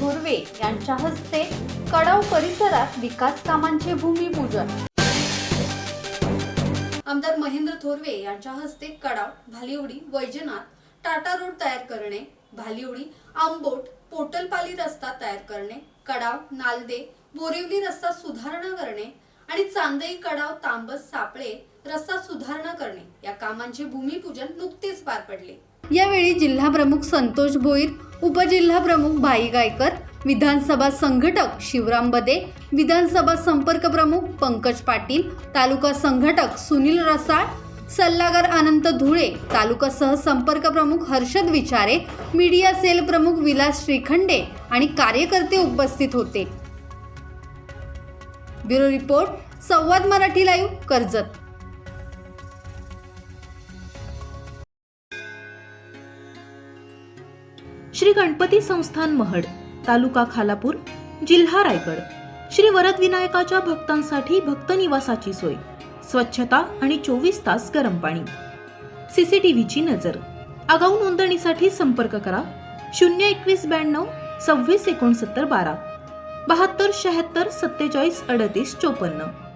थोरवे यांच्या हस्ते कडाव परिसरात विकास कामांचे भूमिपूजन। आमदार महेंद्र थोरवे यांच्या हस्ते कडाव, भालिवडी, वैजनाथ, टाटा रोड तयार करणे, भालिवडी, आंबोट, पोटलपाली रस्ता तयार करणे, कडाव, नालदे, बोरिवली रस्ता सुधारणा करणे आणि चांदई कडाव तांबस सापळे रस्ता सुधारणा करणे या कामांचे भूमिपूजन नुकतेच पार पडले। यावेळी जिल्हा प्रमुख संतोष भोईर, उपजिल्हा प्रमुख भाई गायकर, विधानसभा संघटक शिवराम बदे, विधानसभा संपर्क प्रमुख पंकज पाटील, तालुका संघटक सुनील रसाळ, सल्लागार अनंत धुळे, तालुका सहसंपर्क प्रमुख हर्षद विचारे, मीडिया सेल प्रमुख विलास श्रीखंडे आणि कार्यकर्ते उपस्थित होते। ब्युरो रिपोर्ट, संवाद मराठी लाईव्ह, कर्जत। श्री गणपती संस्थान महड, तालुका खालापूर, जिल्हा रायगड। श्री वरद विनायकाच्या भक्तांसाठी भक्त निवासाची सोय, स्वच्छता आणि 24 तास गरम पाणी, सीसीटीव्हीची नजर। आगाऊ नोंदणीसाठी संपर्क करा 02192 26 69 12 72 76 47 38 54।